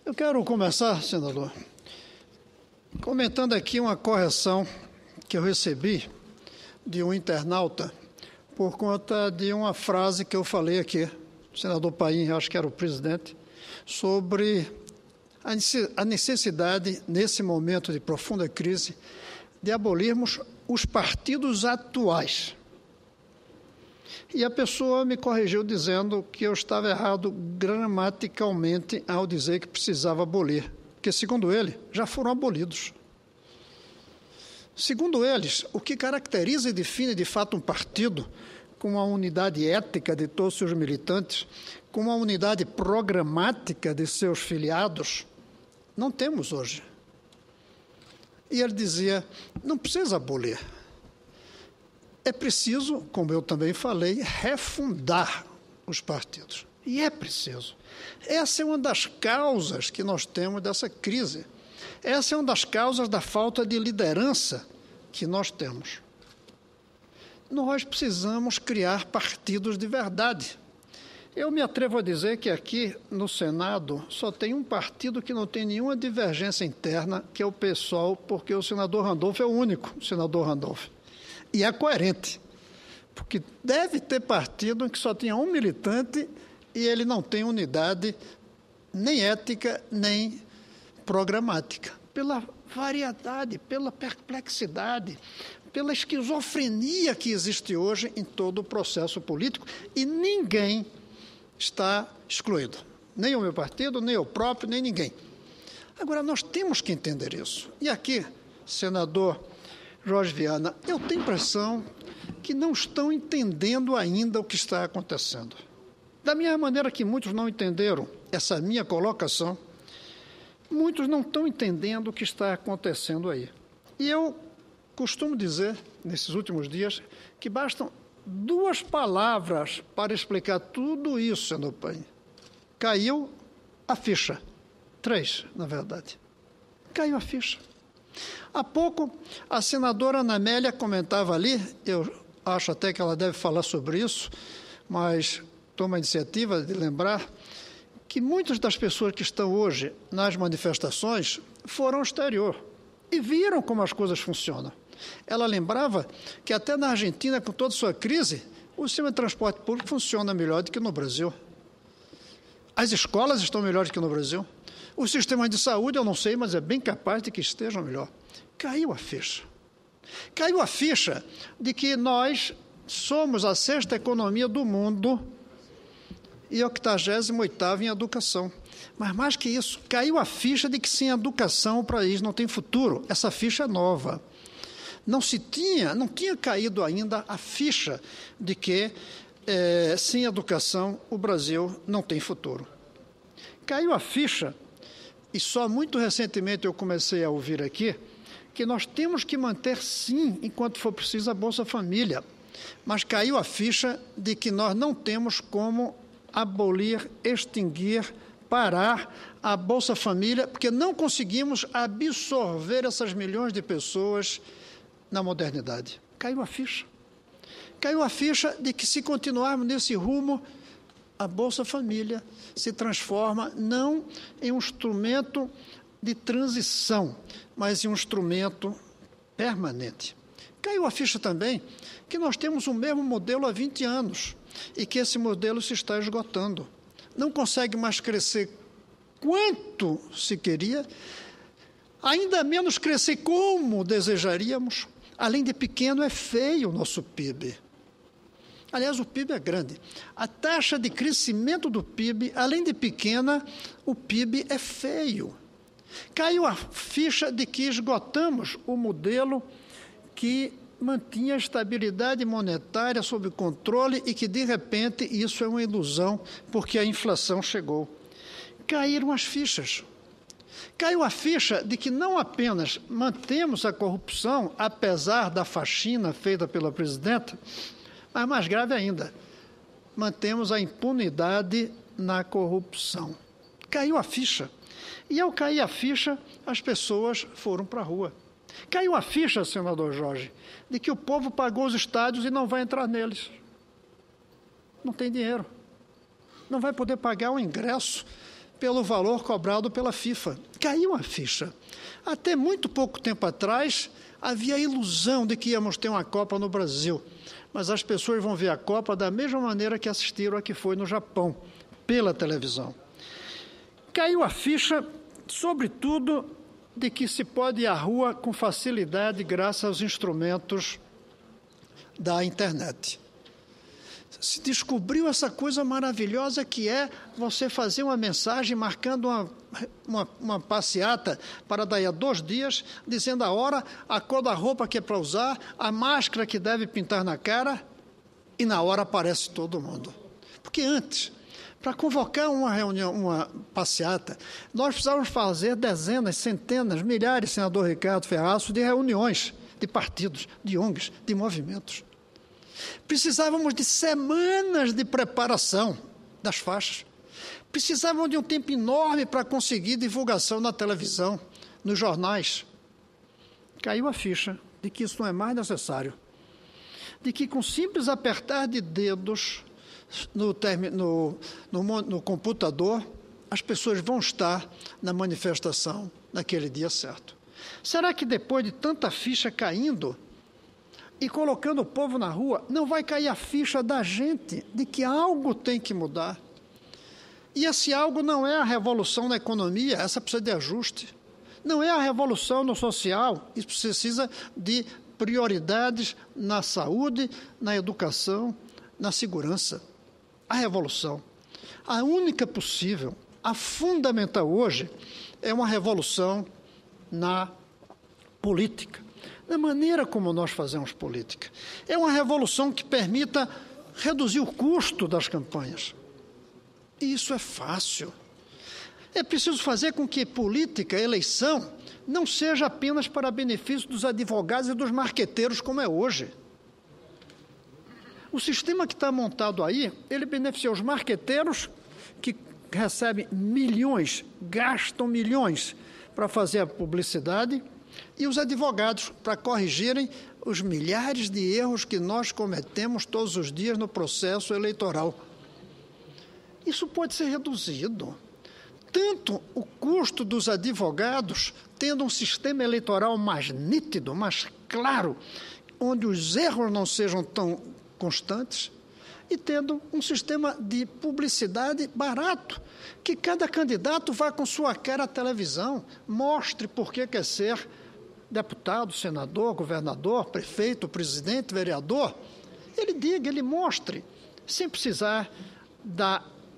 Eu quero começar, senador, comentando aqui uma correção que eu recebi de um internauta por conta de uma frase que eu falei aqui, o senador Paim, acho que era o presidente, sobre a necessidade, nesse momento de profunda crise, de abolirmos os partidos atuais. E a pessoa me corrigiu dizendo que eu estava errado gramaticalmente ao dizer que precisava abolir, porque, segundo ele, já foram abolidos. Segundo eles, o que caracteriza e define de fato um partido, com a unidade ética de todos os seus militantes, com a unidade programática de seus filiados, não temos hoje. E ele dizia, não precisa abolir. É preciso, como eu também falei, refundar os partidos. E é preciso. Essa é uma das causas que nós temos dessa crise. Essa é uma das causas da falta de liderança que nós temos. Nós precisamos criar partidos de verdade. Eu me atrevo a dizer que aqui no Senado só tem um partido que não tem nenhuma divergência interna, que é o PSOL, porque o senador Randolph é o único senador Randolph. E é coerente, porque deve ter partido em que só tinha um militante e ele não tem unidade nem ética, nem programática. Pela variedade, pela perplexidade, pela esquizofrenia que existe hoje em todo o processo político, e ninguém está excluído. Nem o meu partido, nem eu próprio, nem ninguém. Agora, nós temos que entender isso. E aqui, senador Jorge Viana, eu tenho a impressão que não estão entendendo ainda o que está acontecendo. Da mesma maneira que muitos não entenderam essa minha colocação, muitos não estão entendendo o que está acontecendo aí. E eu costumo dizer, nesses últimos dias, que bastam 2 palavras para explicar tudo isso, senador Paim. Caiu a ficha. 3, na verdade. Caiu a ficha. Há pouco, a senadora Ana Amélia comentava ali, eu acho até que ela deve falar sobre isso, mas toma a iniciativa de lembrar que muitas das pessoas que estão hoje nas manifestações foram ao exterior e viram como as coisas funcionam. Ela lembrava que até na Argentina, com toda a sua crise, o sistema de transporte público funciona melhor do que no Brasil. As escolas estão melhores que no Brasil. O sistema de saúde, eu não sei, mas é bem capaz de que estejam melhor. Caiu a ficha. Caiu a ficha de que nós somos a 6ª economia do mundo e a 88ª em educação. Mas mais que isso, caiu a ficha de que sem educação o país não tem futuro. Essa ficha é nova. Não tinha caído ainda a ficha de que sem educação o Brasil não tem futuro. Caiu a ficha, e só muito recentemente eu comecei a ouvir aqui, que nós temos que manter, sim, enquanto for preciso, a Bolsa Família. Mas caiu a ficha de que nós não temos como abolir, extinguir, parar a Bolsa Família, porque não conseguimos absorver essas milhões de pessoas na modernidade. Caiu a ficha. Caiu a ficha de que, se continuarmos nesse rumo, a Bolsa Família se transforma não em um instrumento de transição, mas em um instrumento permanente. Caiu a ficha também que nós temos o mesmo modelo há 20 anos e que esse modelo se está esgotando. Não consegue mais crescer quanto se queria, ainda menos crescer como desejaríamos. Além de pequeno, é feio o nosso PIB. Aliás, o PIB é grande. A taxa de crescimento do PIB, além de pequena, o PIB é feio. Caiu a ficha de que esgotamos o modelo que mantinha a estabilidade monetária sob controle e que, de repente, isso é uma ilusão, porque a inflação chegou. Caíram as fichas. Caiu a ficha de que não apenas mantemos a corrupção, apesar da faxina feita pela presidenta, mas mais grave ainda, mantemos a impunidade na corrupção. Caiu a ficha. E ao cair a ficha, as pessoas foram para a rua. Caiu a ficha, senador Jorge, de que o povo pagou os estádios e não vai entrar neles. Não tem dinheiro. Não vai poder pagar o ingresso pelo valor cobrado pela FIFA. Caiu a ficha. Até muito pouco tempo atrás, havia a ilusão de que íamos ter uma Copa no Brasil, mas as pessoas vão ver a Copa da mesma maneira que assistiram a que foi no Japão, pela televisão. Caiu a ficha, sobretudo, de que se pode ir à rua com facilidade graças aos instrumentos da internet. Se descobriu essa coisa maravilhosa que é você fazer uma mensagem marcando uma passeata para daí a 2 dias, dizendo a hora, a cor da roupa que é para usar, a máscara que deve pintar na cara, e na hora aparece todo mundo. Porque antes, para convocar uma reunião, uma passeata, nós precisávamos fazer dezenas, centenas, milhares, senador Ricardo Ferraço, de reuniões de partidos, de ONGs, de movimentos. Precisávamos de semanas de preparação das faixas. Precisávamos de um tempo enorme para conseguir divulgação na televisão, nos jornais. Caiu a ficha de que isso não é mais necessário. De que com simples apertar de dedos no computador, as pessoas vão estar na manifestação naquele dia certo. Será que depois de tanta ficha caindo e colocando o povo na rua, não vai cair a ficha da gente de que algo tem que mudar? E esse algo não é a revolução na economia, essa precisa de ajuste. Não é a revolução no social, isso precisa de prioridades na saúde, na educação, na segurança. A revolução, a única possível, a fundamental hoje, é uma revolução na política, na maneira como nós fazemos política. É uma revolução que permita reduzir o custo das campanhas. E isso é fácil. É preciso fazer com que política, eleição, não seja apenas para benefício dos advogados e dos marqueteiros, como é hoje. O sistema que está montado aí, ele beneficia os marqueteiros, que recebem milhões, gastam milhões para fazer a publicidade, e os advogados para corrigirem os milhares de erros que nós cometemos todos os dias no processo eleitoral. Isso pode ser reduzido. Tanto o custo dos advogados, tendo um sistema eleitoral mais nítido, mais claro, onde os erros não sejam tão constantes, e tendo um sistema de publicidade barato, que cada candidato vá com sua cara à televisão, mostre por que quer ser deputado, senador, governador, prefeito, presidente, vereador. Ele diga, ele mostre, sem precisar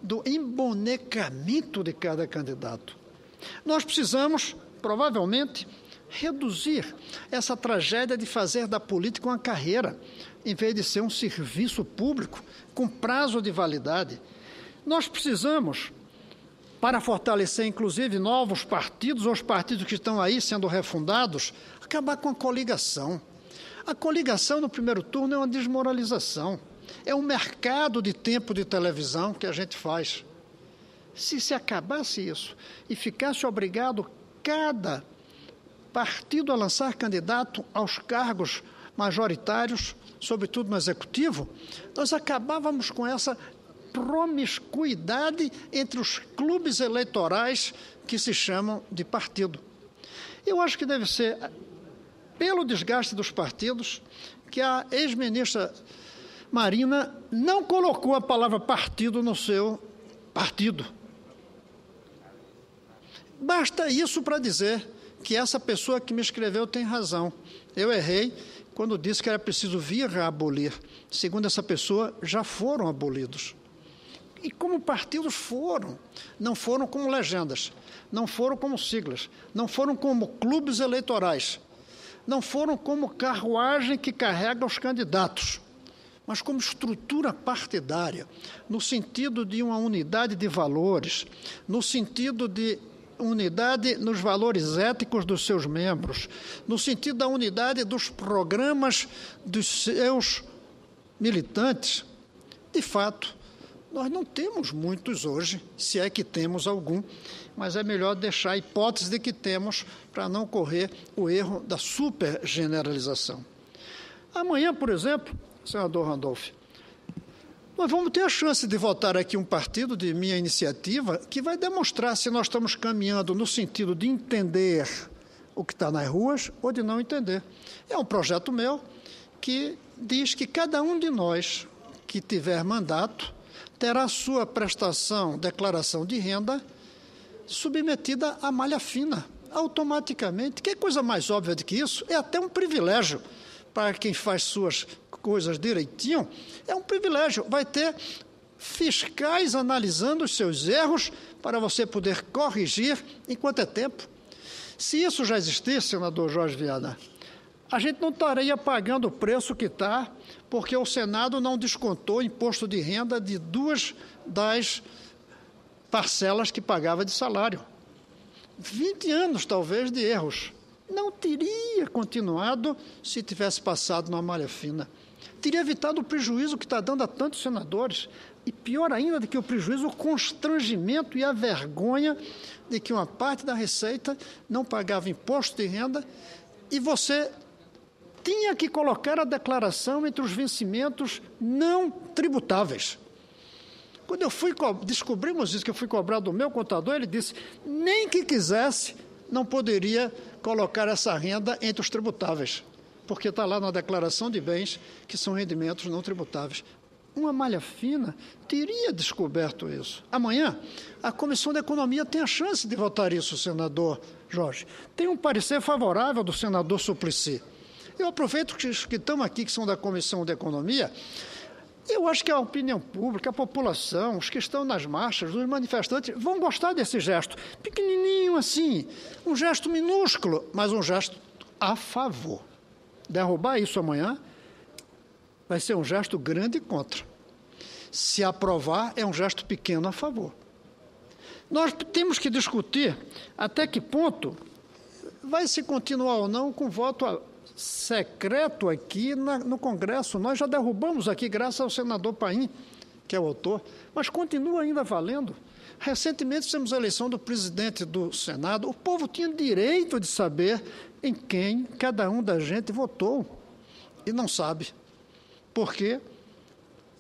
do embonecamento de cada candidato. Nós precisamos, provavelmente, reduzir essa tragédia de fazer da política uma carreira, em vez de ser um serviço público com prazo de validade. Nós precisamos, para fortalecer, inclusive, novos partidos, ou os partidos que estão aí sendo refundados, acabar com a coligação. A coligação no primeiro turno é uma desmoralização. É um mercado de tempo de televisão que a gente faz. Se acabasse isso e ficasse obrigado cada partido a lançar candidato aos cargos majoritários, sobretudo no executivo, nós acabávamos com essa promiscuidade entre os clubes eleitorais que se chamam de partido. Eu acho que deve ser pelo desgaste dos partidos que a ex-ministra Marina não colocou a palavra partido no seu partido. Basta isso para dizer que essa pessoa que me escreveu tem razão. Eu errei quando disse que era preciso vir a abolir. Segundo essa pessoa, já foram abolidos. E como partidos foram, não foram como legendas, não foram como siglas, não foram como clubes eleitorais, não foram como carruagem que carrega os candidatos, mas como estrutura partidária, no sentido de uma unidade de valores, no sentido de unidade nos valores éticos dos seus membros, no sentido da unidade dos programas dos seus militantes. De fato, nós não temos muitos hoje, se é que temos algum, mas é melhor deixar a hipótese de que temos para não correr o erro da supergeneralização. Amanhã, por exemplo, senador Randolph, nós vamos ter a chance de votar aqui um partido de minha iniciativa que vai demonstrar se nós estamos caminhando no sentido de entender o que está nas ruas ou de não entender. É um projeto meu que diz que cada um de nós que tiver mandato terá sua prestação, declaração de renda, submetida à malha fina, automaticamente. Que coisa mais óbvia do que isso? É até um privilégio para quem faz suas coisas direitinho, é um privilégio. Vai ter fiscais analisando os seus erros para você poder corrigir enquanto é tempo. Se isso já existisse, senador Jorge Viana, a gente não estaria pagando o preço que está, porque o Senado não descontou imposto de renda de 2 das parcelas que pagava de salário. 20 anos, talvez, de erros. Não teria continuado se tivesse passado numa malha fina. Teria evitado o prejuízo que está dando a tantos senadores. E pior ainda do que o prejuízo, o constrangimento e a vergonha de que uma parte da receita não pagava imposto de renda e você tinha que colocar a declaração entre os vencimentos não tributáveis. Quando descobrimos isso, que eu fui cobrar do meu contador, ele disse, nem que quisesse, não poderia colocar essa renda entre os tributáveis, porque está lá na declaração de bens que são rendimentos não tributáveis. Uma malha fina teria descoberto isso. Amanhã, a Comissão de Economia tem a chance de votar isso, senador Jorge. Tem um parecer favorável do senador Suplicy. Eu aproveito que os que estão aqui, que são da Comissão de Economia, eu acho que a opinião pública, a população, os que estão nas marchas, os manifestantes, vão gostar desse gesto. Pequenininho assim, um gesto minúsculo, mas um gesto a favor. Derrubar isso amanhã vai ser um gesto grande contra. Se aprovar, é um gesto pequeno a favor. Nós temos que discutir até que ponto vai se continuar ou não com voto secreto aqui no Congresso. Nós já derrubamos aqui, graças ao senador Paim, que é o autor, mas continua ainda valendo. Recentemente fizemos a eleição do presidente do Senado. O povo tinha direito de saber em quem cada um da gente votou. E não sabe. Porque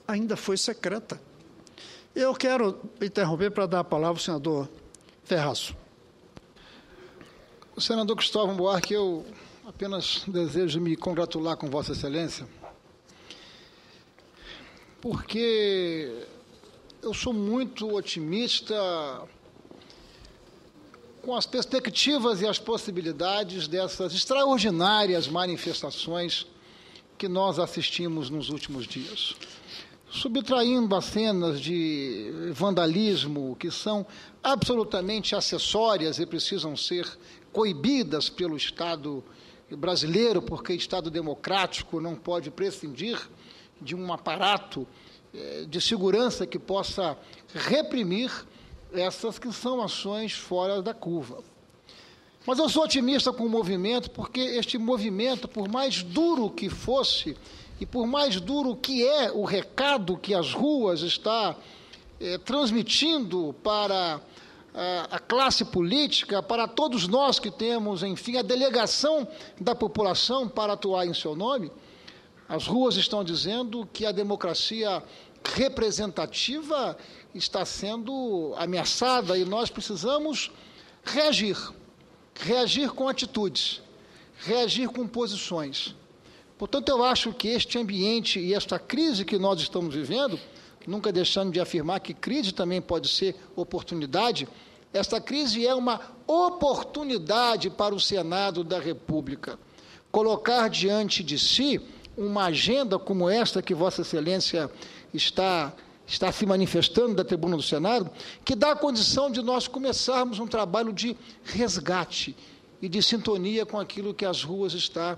ainda foi secreta. Eu quero interromper para dar a palavra ao senador Ferraço. O senador Cristóvão Buarque, eu apenas desejo me congratular com Vossa Excelência, porque eu sou muito otimista com as perspectivas e as possibilidades dessas extraordinárias manifestações que nós assistimos nos últimos dias. Subtraindo as cenas de vandalismo, que são absolutamente acessórias e precisam ser coibidas pelo Estado brasileiro, porque Estado democrático não pode prescindir de um aparato de segurança que possa reprimir essas que são ações fora da curva. Mas eu sou otimista com o movimento, porque este movimento, por mais duro que fosse, e por mais duro que é o recado que as ruas está transmitindo para a classe política, para todos nós que temos, enfim, a delegação da população para atuar em seu nome, as ruas estão dizendo que a democracia representativa está sendo ameaçada e nós precisamos reagir com atitudes, reagir com posições. Portanto, eu acho que este ambiente e esta crise que nós estamos vivendo, nunca deixando de afirmar que crise também pode ser oportunidade, esta crise é uma oportunidade para o Senado da República. Colocar diante de si uma agenda como esta que Vossa Excelência está se manifestando da tribuna do Senado, que dá a condição de nós começarmos um trabalho de resgate e de sintonia com aquilo que as ruas estão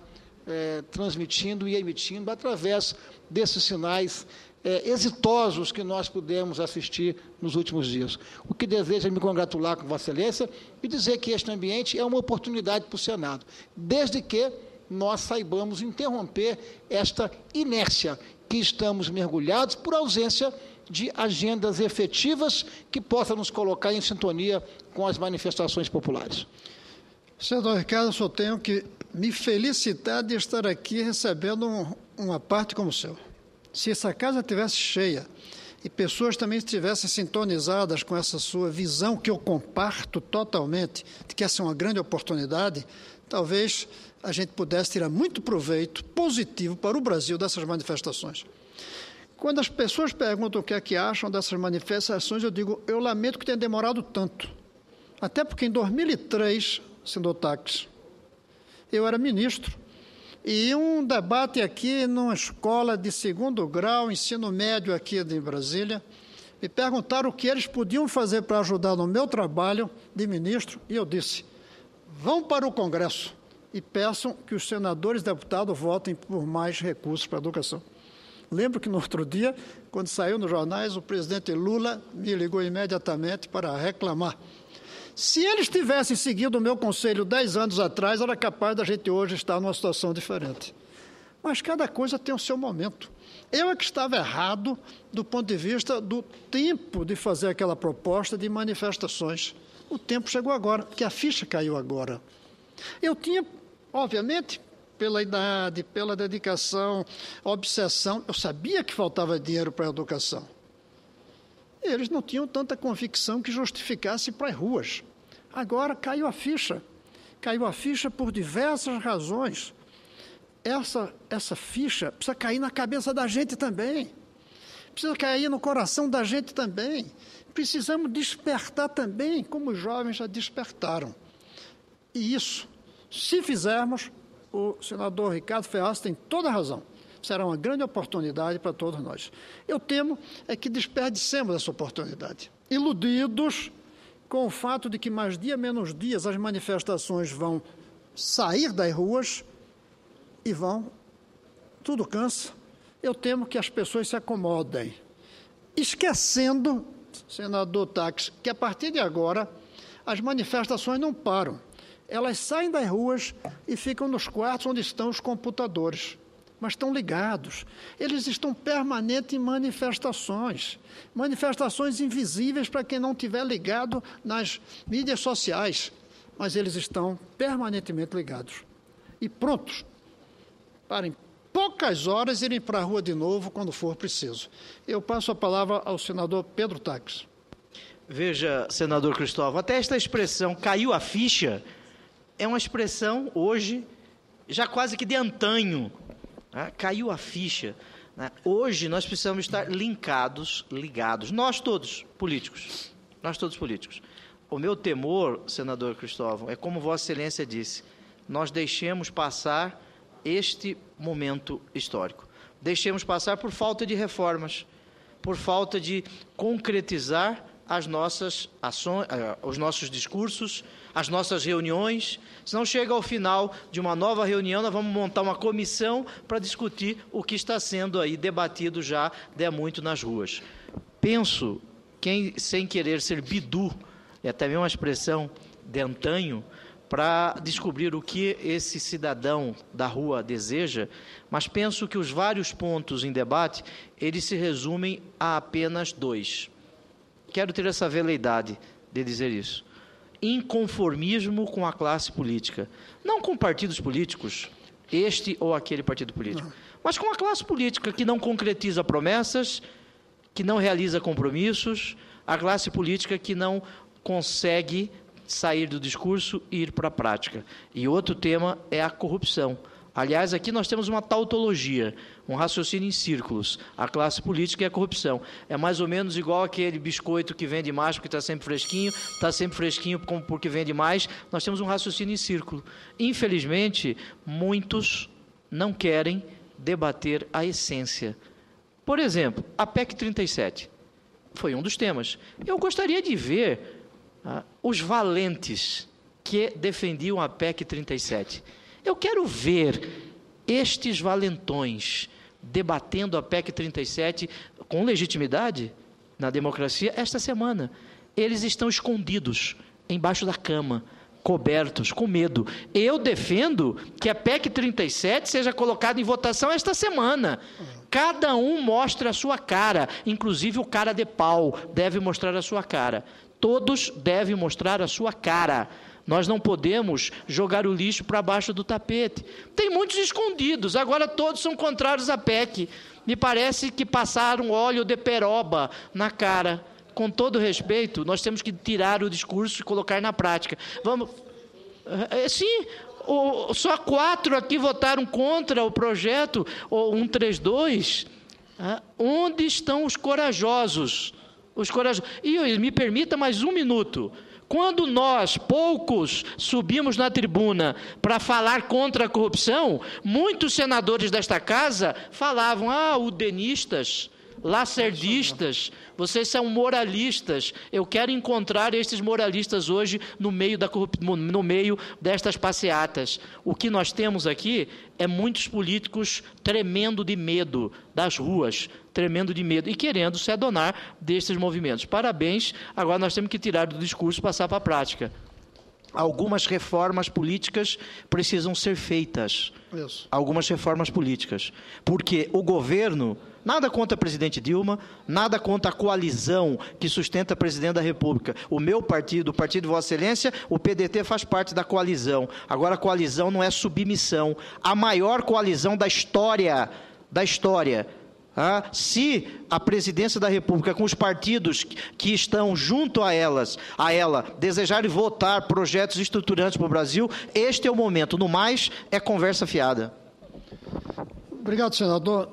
transmitindo e emitindo através desses sinais exitosos que nós pudemos assistir nos últimos dias. O que desejo é me congratular com Vossa Excelência e dizer que este ambiente é uma oportunidade para o Senado, desde que nós saibamos interromper esta inércia que estamos mergulhados por ausência de agendas efetivas que possam nos colocar em sintonia com as manifestações populares. Senador Ricardo, eu só tenho que me felicitar de estar aqui recebendo uma parte como o seu. Se essa casa estivesse cheia e pessoas também estivessem sintonizadas com essa sua visão, que eu comparto totalmente, de que essa é uma grande oportunidade, talvez a gente pudesse tirar muito proveito positivo para o Brasil dessas manifestações. Quando as pessoas perguntam o que é que acham dessas manifestações, eu digo, eu lamento que tenha demorado tanto. Até porque em 2003, senador Taques, eu era ministro, e um debate aqui numa escola de 2º grau, ensino médio aqui em Brasília, me perguntaram o que eles podiam fazer para ajudar no meu trabalho de ministro, e eu disse, vão para o Congresso e peçam que os senadores e deputados votem por mais recursos para a educação. Lembro que no outro dia, quando saiu nos jornais, o presidente Lula me ligou imediatamente para reclamar. Se eles tivessem seguido o meu conselho 10 anos atrás, era capaz da gente hoje estar numa situação diferente. Mas cada coisa tem o seu momento. Eu é que estava errado do ponto de vista do tempo de fazer aquela proposta de manifestações. O tempo chegou agora, porque a ficha caiu agora. Eu tinha, obviamente, pela idade, pela dedicação, obsessão, eu sabia que faltava dinheiro para a educação. Eles não tinham tanta convicção que justificasse para as ruas. Agora caiu a ficha. Caiu a ficha por diversas razões. Essa ficha precisa cair na cabeça da gente também. Precisa cair no coração da gente também. Precisamos despertar também, como os jovens já despertaram. E isso, se fizermos, o senador Ricardo Ferraz tem toda a razão. Será uma grande oportunidade para todos nós. Eu temo é que desperdicemos essa oportunidade, iludidos com o fato de que mais dia menos dias as manifestações vão sair das ruas e tudo cansa. Eu temo que as pessoas se acomodem, esquecendo, senador Taques, que a partir de agora as manifestações não param. Elas saem das ruas e ficam nos quartos onde estão os computadores. Mas estão ligados. Eles estão permanentes em manifestações invisíveis para quem não estiver ligado nas mídias sociais, mas eles estão permanentemente ligados e prontos para em poucas horas irem para a rua de novo quando for preciso. Eu passo a palavra ao senador Pedro Taques. Veja, senador Cristóvão, até esta expressão caiu a ficha é uma expressão hoje já quase que de antanho. Caiu a ficha. Hoje nós precisamos estar ligados, nós todos políticos. O meu temor, senador Cristóvão, é como Vossa Excelência disse, nós deixemos passar este momento histórico. Deixemos passar por falta de reformas, por falta de concretizar as nossas ações, os nossos discursos, as nossas reuniões. Se não chega ao final de uma nova reunião, nós vamos montar uma comissão para discutir o que está sendo aí debatido já há muito nas ruas. Penso, sem querer ser bidu, é até mesmo uma expressão de antanho, para descobrir o que esse cidadão da rua deseja, mas penso que os vários pontos em debate, eles se resumem a apenas 2. Quero ter essa veleidade de dizer isso. Inconformismo com a classe política. Não com partidos políticos, este ou aquele partido político, mas com a classe política que não concretiza promessas, que não realiza compromissos, a classe política que não consegue sair do discurso e ir para a prática. E outro tema é a corrupção. Aliás, aqui nós temos uma tautologia, um raciocínio em círculos. A classe política e a corrupção. É mais ou menos igual aquele biscoito que vende mais porque está sempre fresquinho porque vende mais. Nós temos um raciocínio em círculo. Infelizmente, muitos não querem debater a essência. Por exemplo, a PEC 37 foi um dos temas. Eu gostaria de ver os valentes que defendiam a PEC 37. Eu quero ver estes valentões debatendo a PEC 37 com legitimidade na democracia esta semana. Eles estão escondidos embaixo da cama, cobertos, com medo. Eu defendo que a PEC 37 seja colocada em votação esta semana. Cada um mostra a sua cara, inclusive o cara de pau deve mostrar a sua cara. Todos devem mostrar a sua cara. Nós não podemos jogar o lixo para baixo do tapete. Tem muitos escondidos, agora todos são contrários à PEC. me parece que passaram óleo de peroba na cara. Com todo respeito, nós temos que tirar o discurso e colocar na prática. Vamos... Sim, só 4 aqui votaram contra o projeto 132. Onde estão os corajosos? Os corajosos. E me permita mais 1 minuto. Quando nós, poucos, subimos na tribuna para falar contra a corrupção, muitos senadores desta casa falavam, udenistas, lacerdistas, vocês são moralistas. Eu quero encontrar esses moralistas hoje no meio no meio destas passeatas. O que nós temos aqui é muitos políticos tremendo de medo das ruas, tremendo de medo e querendo se adonar destes movimentos. Parabéns, agora nós temos que tirar do discurso e passar para a prática. Algumas reformas políticas precisam ser feitas. Isso. Algumas reformas políticas. Porque o governo, nada contra a presidente Dilma, nada contra a coalizão que sustenta a presidente da República. O meu partido, o partido de Vossa Excelência, o PDT faz parte da coalizão. Agora, a coalizão não é submissão. A maior coalizão da história. Se a presidência da República, com os partidos que estão junto a ela, desejarem votar projetos estruturantes para o Brasil, este é o momento. No mais, é conversa fiada. Obrigado, senador.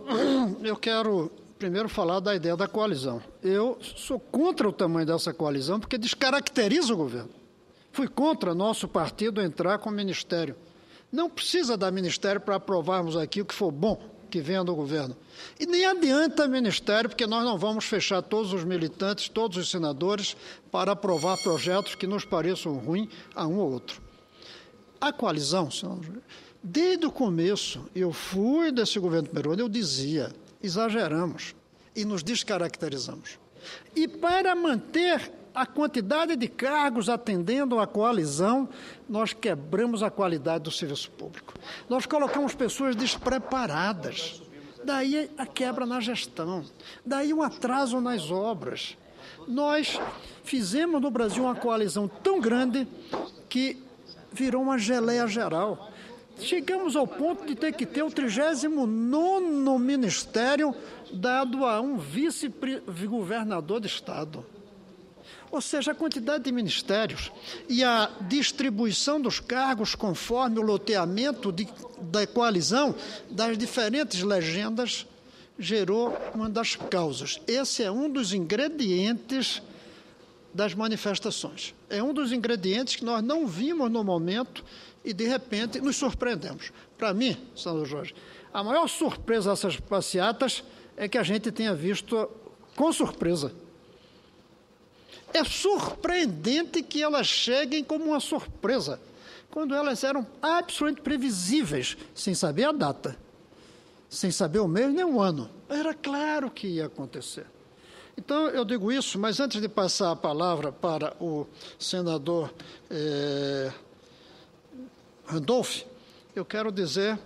Eu quero primeiro falar da ideia da coalizão. Eu sou contra o tamanho dessa coalizão porque descaracteriza o governo. Fui contra nosso partido entrar com o ministério. Não precisa dar ministério para aprovarmos aqui o que for bom que venha do governo. E nem adianta ministério, porque nós não vamos fechar todos os militantes, todos os senadores, para aprovar projetos que nos pareçam ruins a um ou outro. A coalizão, senador, desde o começo, eu fui desse governo peruano, eu dizia, exageramos e nos descaracterizamos. E para manter a quantidade de cargos atendendo a coalizão, nós quebramos a qualidade do serviço público. Nós colocamos pessoas despreparadas. Daí a quebra na gestão. Daí o atraso nas obras. Nós fizemos no Brasil uma coalizão tão grande que virou uma geleia geral. Chegamos ao ponto de ter que ter o 39º ministério dado a um vice-governador de Estado. Ou seja, a quantidade de ministérios e a distribuição dos cargos conforme o loteamento da coalizão das diferentes legendas gerou uma das causas. Esse é um dos ingredientes das manifestações. É um dos ingredientes que nós não vimos no momento e, de repente, nos surpreendemos. Para mim, senador Jorge, a maior surpresa dessas passeatas é que a gente tenha visto com surpresa. É surpreendente que elas cheguem como uma surpresa, quando elas eram absolutamente previsíveis, sem saber a data, sem saber o mês nem o ano. Era claro que ia acontecer. Então, eu digo isso, mas antes de passar a palavra para o senador Randolph, eu quero dizer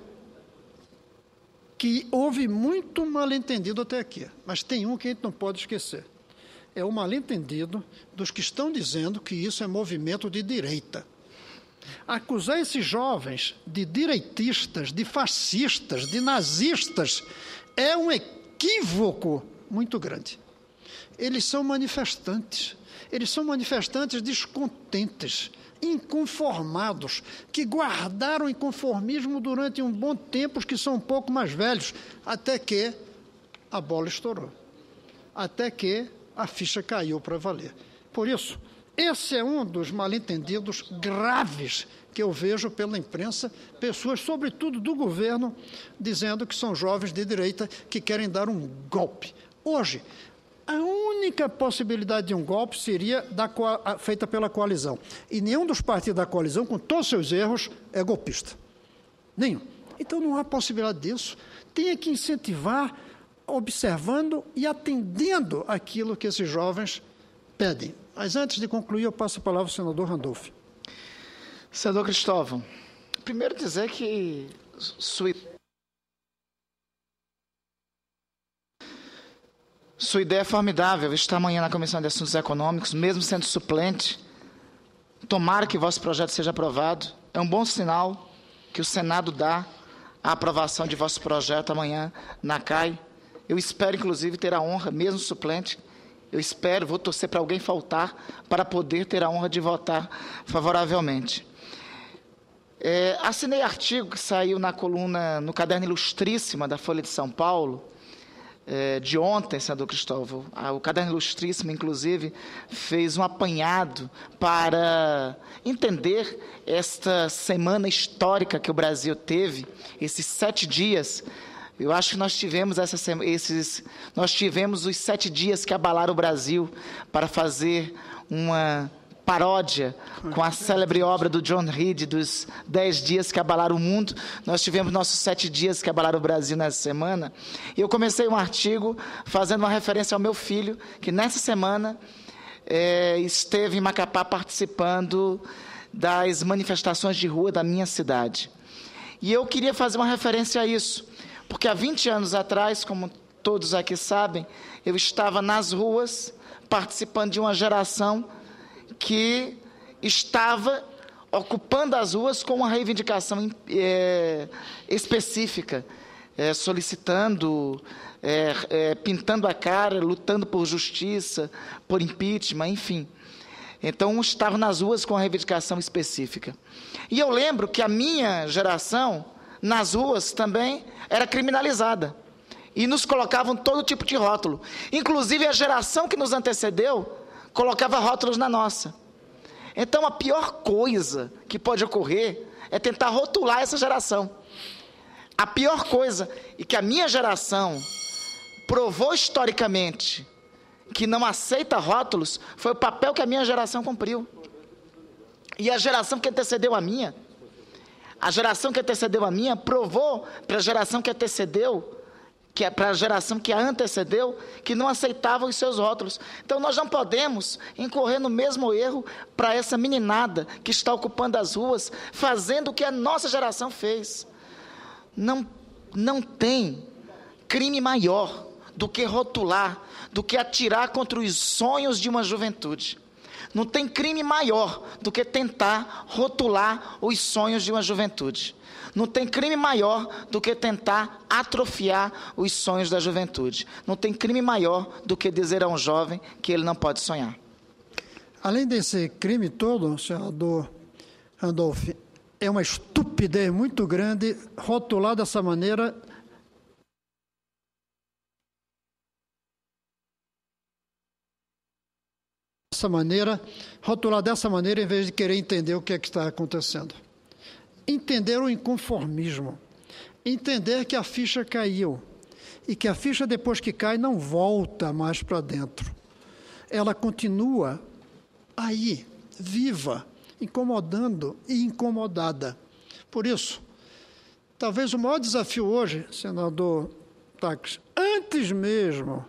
que houve muito mal-entendido até aqui, mas tem um que a gente não pode esquecer. É o mal-entendido dos que estão dizendo que isso é movimento de direita. Acusar esses jovens de direitistas, de fascistas, de nazistas, é um equívoco muito grande. Eles são manifestantes descontentes, inconformados, que guardaram o inconformismo durante um bom tempo, os que são um pouco mais velhos, até que a bola estourou, até que a ficha caiu para valer. Por isso, esse é um dos mal-entendidos graves que eu vejo pela imprensa, pessoas, sobretudo do governo, dizendo que são jovens de direita que querem dar um golpe. Hoje, a única possibilidade de um golpe seria feita pela coalizão. E nenhum dos partidos da coalizão, com todos os seus erros, é golpista. Nenhum. Então, não há possibilidade disso. Tem que incentivar, observando e atendendo aquilo que esses jovens pedem. Mas antes de concluir, eu passo a palavra ao senador Randolph. Senador Cristóvão, primeiro dizer que sua ideia é formidável, está amanhã na Comissão de Assuntos Econômicos, mesmo sendo suplente. Tomara que vosso projeto seja aprovado. É um bom sinal que o Senado dá a aprovação de vosso projeto amanhã na CAI. Eu espero, inclusive, ter a honra, mesmo suplente, eu espero, vou torcer para alguém faltar, para poder ter a honra de votar favoravelmente. Assinei artigo que saiu na coluna, no caderno Ilustríssima da Folha de São Paulo, de ontem, senador Cristóvão. O caderno Ilustríssimo, inclusive, fez um apanhado para entender esta semana histórica que o Brasil teve, esses 7 dias. Eu acho que nós tivemos os 7 dias que abalaram o Brasil para fazer uma paródia com a célebre obra do John Reed, dos 10 dias que abalaram o mundo. Nós tivemos nossos 7 dias que abalaram o Brasil nessa semana. E eu comecei um artigo fazendo uma referência ao meu filho, que nessa semana esteve em Macapá participando das manifestações de rua da minha cidade. E eu queria fazer uma referência a isso, porque há 20 anos atrás, como todos aqui sabem, eu estava nas ruas participando de uma geração que estava ocupando as ruas com uma reivindicação específica, solicitando, pintando a cara, lutando por justiça, por impeachment, enfim. Então, estava nas ruas com uma reivindicação específica. E eu lembro que a minha geração, nas ruas também, era criminalizada. E nos colocavam todo tipo de rótulo. Inclusive, a geração que nos antecedeu colocava rótulos na nossa. Então, a pior coisa que pode ocorrer é tentar rotular essa geração. A pior coisa, e que a minha geração provou historicamente que não aceita rótulos, foi o papel que a minha geração cumpriu. E a geração que antecedeu a minha, provou para a geração que antecedeu, para a geração que a antecedeu, que não aceitava os seus rótulos. Então, nós não podemos incorrer no mesmo erro para essa meninada que está ocupando as ruas, fazendo o que a nossa geração fez. Não tem crime maior do que rotular, do que atirar contra os sonhos de uma juventude. Não tem crime maior do que tentar rotular os sonhos de uma juventude. Não tem crime maior do que tentar atrofiar os sonhos da juventude. Não tem crime maior do que dizer a um jovem que ele não pode sonhar. Além desse crime todo, senador Randolph, é uma estupidez muito grande rotular dessa maneira em vez de querer entender o que é que está acontecendo. Entender o inconformismo, entender que a ficha caiu e que a ficha, depois que cai, não volta mais para dentro. Ela continua aí, viva, incomodando e incomodada. Por isso, talvez o maior desafio hoje, senador Tacks, antes mesmo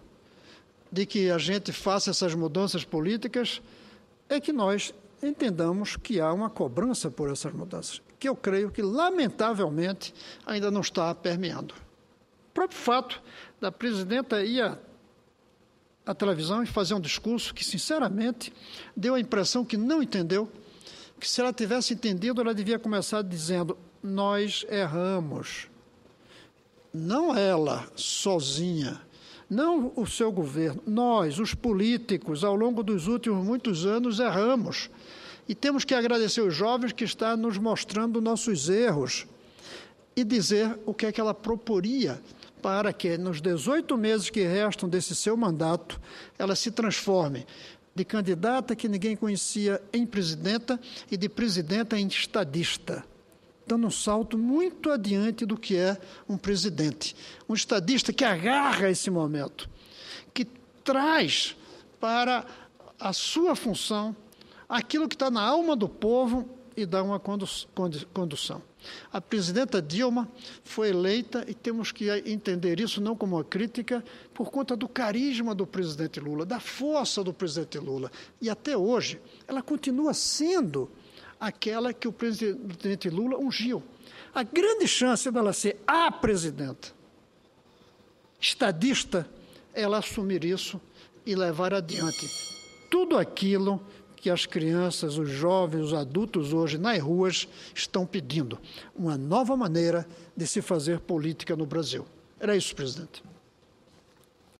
de que a gente faça essas mudanças políticas, é que nós entendamos que há uma cobrança por essas mudanças, que eu creio que, lamentavelmente, ainda não está permeando. O próprio fato da presidenta ir à televisão e fazer um discurso que, sinceramente, deu a impressão que não entendeu, que se ela tivesse entendido, ela devia começar dizendo: nós erramos. Não ela, sozinha, não o seu governo, nós, os políticos, ao longo dos últimos muitos anos, erramos. E temos que agradecer os jovens que estão nos mostrando nossos erros e dizer o que é que ela proporia para que, nos 18 meses que restam desse seu mandato, ela se transforme de candidata que ninguém conhecia em presidenta e de presidenta em estadista, dando um salto muito adiante do que é um presidente. Um estadista que agarra esse momento, que traz para a sua função aquilo que está na alma do povo e dá uma condução. A presidenta Dilma foi eleita, e temos que entender isso não como uma crítica, por conta do carisma do presidente Lula, da força do presidente Lula. E até hoje, ela continua sendo aquela que o presidente Lula ungiu. A grande chance dela ser a presidenta estadista, ela assumir isso e levar adiante tudo aquilo que as crianças, os jovens, os adultos hoje nas ruas estão pedindo. Uma nova maneira de se fazer política no Brasil. Era isso, presidente.